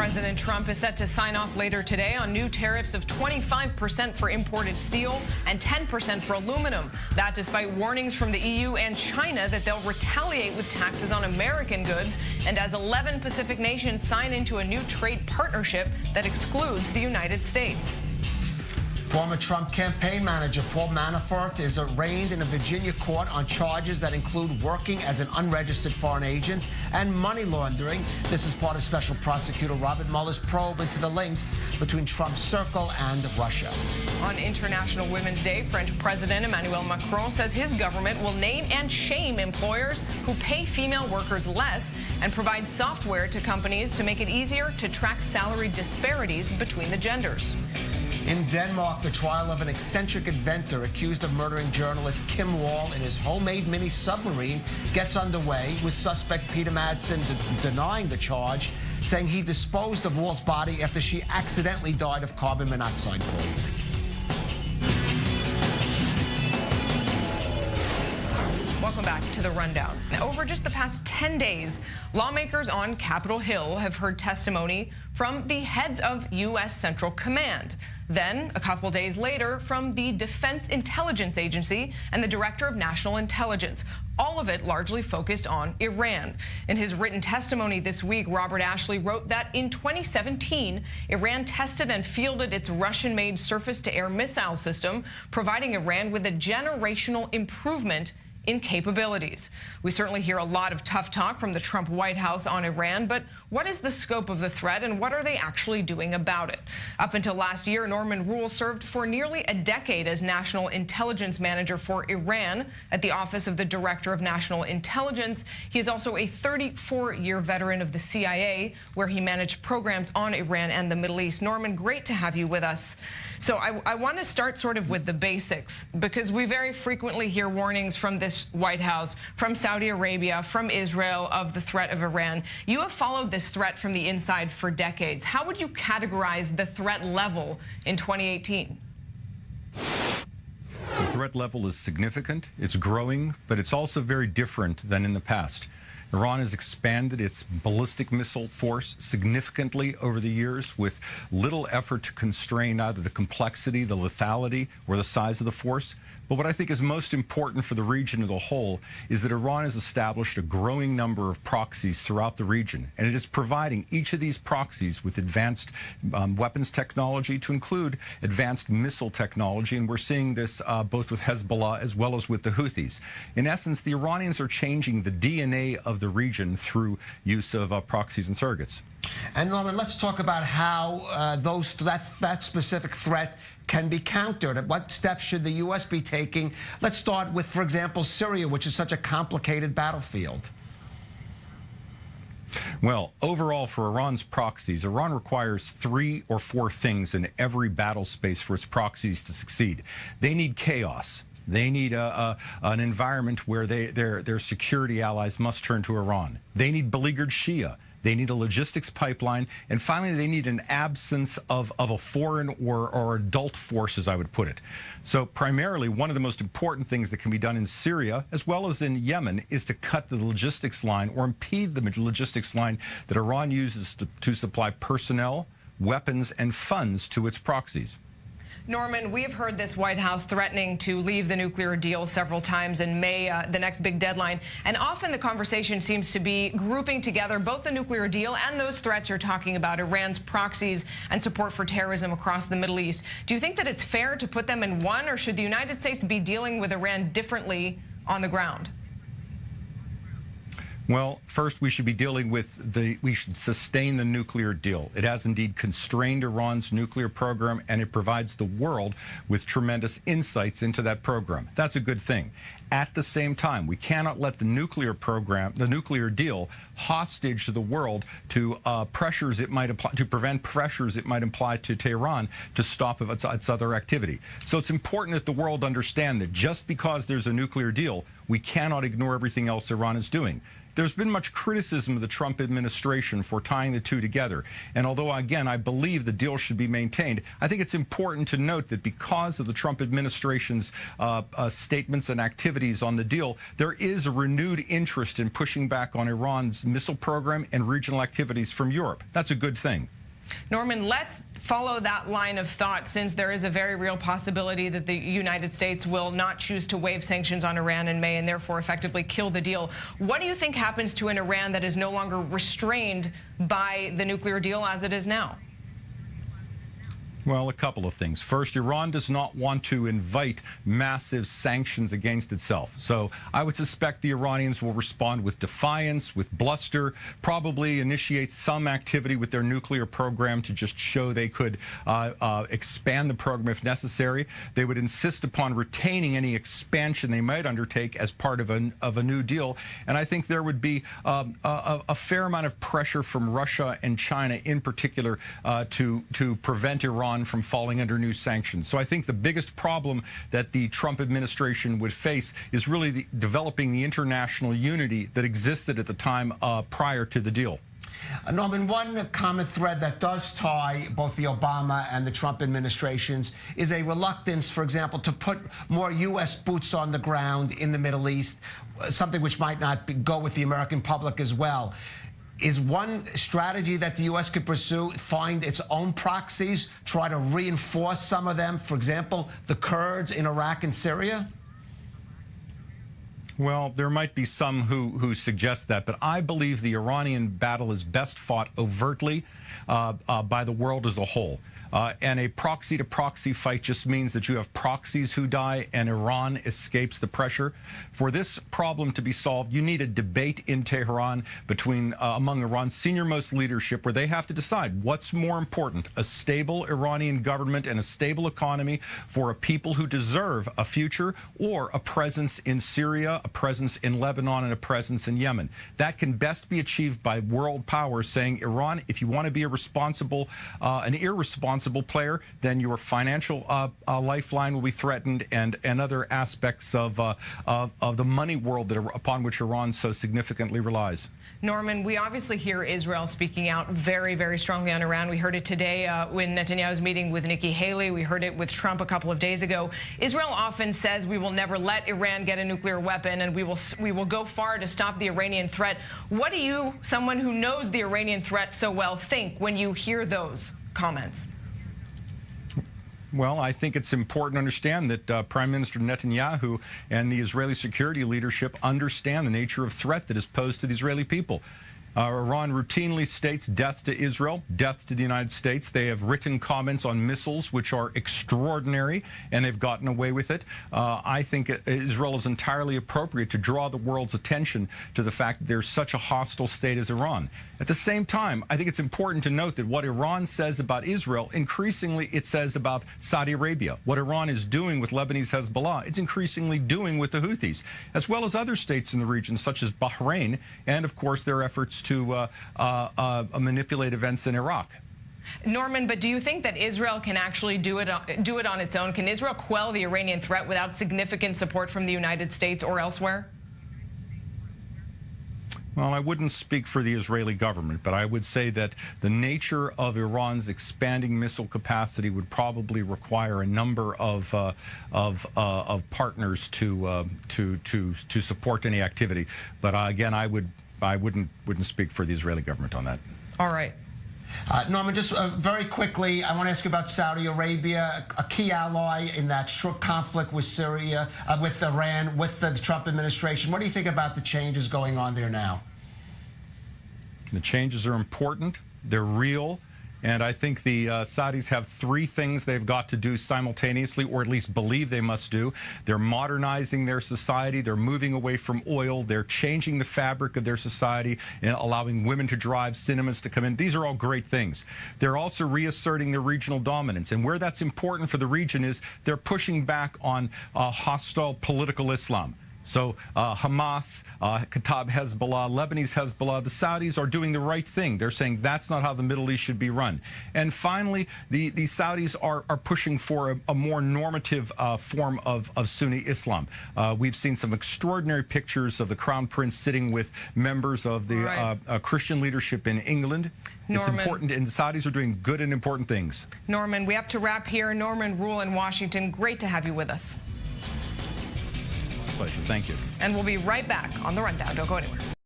President Trump is set to sign off later today on new tariffs of 25% for imported steel and 10% for aluminum. That despite warnings from the EU and China that they'll retaliate with taxes on American goods, and as 11 Pacific nations sign into a new trade partnership that excludes the United States. Former Trump campaign manager Paul Manafort is arraigned in a Virginia court on charges that include working as an unregistered foreign agent and money laundering. This is part of Special Prosecutor Robert Mueller's probe into the links between Trump's circle and Russia. On International Women's Day, French President Emmanuel Macron says his government will name and shame employers who pay female workers less and provide software to companies to make it easier to track salary disparities between the genders. In Denmark, the trial of an eccentric inventor accused of murdering journalist Kim Wall in his homemade mini submarine gets underway, with suspect Peter Madsen denying the charge, saying he disposed of Wall's body after she accidentally died of carbon monoxide poisoning. Welcome back to The Rundown. Now, over just the past 10 days, lawmakers on Capitol Hill have heard testimony from the heads of U.S. Central Command. Then, a couple days later, from the Defense Intelligence Agency and the Director of National Intelligence. All of it largely focused on Iran. In his written testimony this week, Robert Ashley wrote that in 2017, Iran tested and fielded its Russian-made surface-to-air missile system, providing Iran with a generational improvement in capabilities. We certainly hear a lot of tough talk from the Trump White House on Iran, but what is the scope of the threat and what are they actually doing about it? Up until last year, Norman Roule served for nearly a decade as National Intelligence Manager for Iran at the Office of the Director of National Intelligence. He is also a 34-year veteran of the CIA, where he managed programs on Iran and the Middle East. Norman, great to have you with us. So I want to start sort of with the basics, because we very frequently hear warnings from this White House, from Saudi Arabia, from Israel of the threat of Iran. You have followed this threat from the inside for decades. How would you categorize the threat level in 2018? The threat level is significant, it's growing, but it's also very different than in the past. Iran has expanded its ballistic missile force significantly over the years with little effort to constrain either the complexity, the lethality, or the size of the force. But what I think is most important for the region as a whole is that Iran has established a growing number of proxies throughout the region, and it is providing each of these proxies with advanced weapons technology, to include advanced missile technology, and we're seeing this both with Hezbollah as well as with the Houthis. In essence, the Iranians are changing the DNA of the region through use of proxies and surrogates. And Norman, let's talk about how that specific threat can be countered. What steps should the U.S. be taking? Let's start with, for example, Syria, which is such a complicated battlefield. Well, overall, for Iran's proxies, Iran requires 3 or 4 things in every battle space for its proxies to succeed. They need chaos. They need an environment where their security allies must turn to Iran. They need beleaguered Shia. They need a logistics pipeline. And finally, they need an absence of a foreign or adult force, as I would put it. So primarily, one of the most important things that can be done in Syria, as well as in Yemen, is to cut the logistics line or impede the logistics line that Iran uses to supply personnel, weapons, and funds to its proxies. Norman, we have heard this White House threatening to leave the nuclear deal several times in May, the next big deadline. And often the conversation seems to be grouping together both the nuclear deal and those threats you're talking about, Iran's proxies and support for terrorism across the Middle East. Do you think that it's fair to put them in one, or should the United States be dealing with Iran differently on the ground? Well, first, we should be dealing with we should sustain the nuclear deal. It has indeed constrained Iran's nuclear program, and it provides the world with tremendous insights into that program. That's a good thing. At the same time, we cannot let the nuclear program, the nuclear deal, hostage to the world to pressures it might apply, to prevent pressures it might imply to Tehran to stop its other activity. So it's important that the world understand that just because there's a nuclear deal, we cannot ignore everything else Iran is doing. There's been much criticism of the Trump administration for tying the two together. And although, again, I believe the deal should be maintained, I think it's important to note that because of the Trump administration's statements and activities on the deal, there is a renewed interest in pushing back on Iran's missile program and regional activities from Europe. That's a good thing. Norman, let's follow that line of thought, since there is a very real possibility that the United States will not choose to waive sanctions on Iran in May and therefore effectively kill the deal. What do you think happens to an Iran that is no longer restrained by the nuclear deal as it is now? Well, a couple of things. First, Iran does not want to invite massive sanctions against itself. So I would suspect the Iranians will respond with defiance, with bluster, probably initiate some activity with their nuclear program to just show they could expand the program if necessary. They would insist upon retaining any expansion they might undertake as part of a new deal. And I think there would be a fair amount of pressure from Russia and China in particular to prevent Iran from falling under new sanctions. So I think the biggest problem that the Trump administration would face is really developing the international unity that existed at the time prior to the deal. Norman, one common thread that does tie both the Obama and the Trump administrations is a reluctance, for example, to put more U.S. boots on the ground in the Middle East, something which might not go with the American public as well. Is one strategy that the U.S. could pursue find its own proxies, try to reinforce some of them, for example, the Kurds in Iraq and Syria? Well, there might be some who suggest that, but I believe the Iranian battle is best fought overtly by the world as a whole. And a proxy-to-proxy fight just means that you have proxies who die and Iran escapes the pressure. For this problem to be solved, you need a debate in Tehran among Iran's senior-most leadership where they have to decide what's more important, a stable Iranian government and a stable economy for a people who deserve a future, or a presence in Syria, a presence in Lebanon, and a presence in Yemen. That can best be achieved by world powers saying, Iran, if you want to be an irresponsible player, then your financial lifeline will be threatened, and other aspects of the money world upon which Iran so significantly relies. Norman, we obviously hear Israel speaking out very, very strongly on Iran. We heard it today when Netanyahu's meeting with Nikki Haley. We heard it with Trump a couple of days ago. Israel often says we will never let Iran get a nuclear weapon, and we will go far to stop the Iranian threat. What do you, someone who knows the Iranian threat so well, think when you hear those comments? Well, I think it's important to understand that Prime Minister Netanyahu and the Israeli security leadership understand the nature of threat that is posed to the Israeli people. Iran routinely states death to Israel, death to the United States. They have written comments on missiles which are extraordinary, and they've gotten away with it. I think Israel is entirely appropriate to draw the world's attention to the fact that there's such a hostile state as Iran. At the same time, I think it's important to note that what Iran says about Israel, increasingly it says about Saudi Arabia. What Iran is doing with Lebanese Hezbollah, it's increasingly doing with the Houthis, as well as other states in the region, such as Bahrain, and of course their efforts to manipulate events in Iraq. Norman, but do you think that Israel can actually do it on its own? Can Israel quell the Iranian threat without significant support from the United States or elsewhere? Well, I wouldn't speak for the Israeli government, but I would say that the nature of Iran's expanding missile capacity would probably require a number of partners to support any activity. But again, I wouldn't speak for the Israeli government on that. All right. Norman, just very quickly, I want to ask you about Saudi Arabia, a key ally in that short conflict with Syria, with Iran, with the Trump administration. What do you think about the changes going on there now? The changes are important. They're real. And I think the Saudis have three things they've got to do simultaneously, or at least believe they must do. They're modernizing their society. They're moving away from oil. They're changing the fabric of their society and allowing women to drive, cinemas to come in. These are all great things. They're also reasserting their regional dominance. And where that's important for the region is they're pushing back on hostile political Islam. So Hamas, Kataib Hezbollah, Lebanese Hezbollah, the Saudis are doing the right thing. They're saying that's not how the Middle East should be run. And finally, the Saudis are pushing for a more normative form of Sunni Islam. We've seen some extraordinary pictures of the Crown Prince sitting with members of the Christian leadership in England. It's important, and the Saudis are doing good and important things. Norman, we have to wrap here. Norman Roule in Washington, great to have you with us. Pleasure. Thank you. And we'll be right back on The Rundown. Don't go anywhere.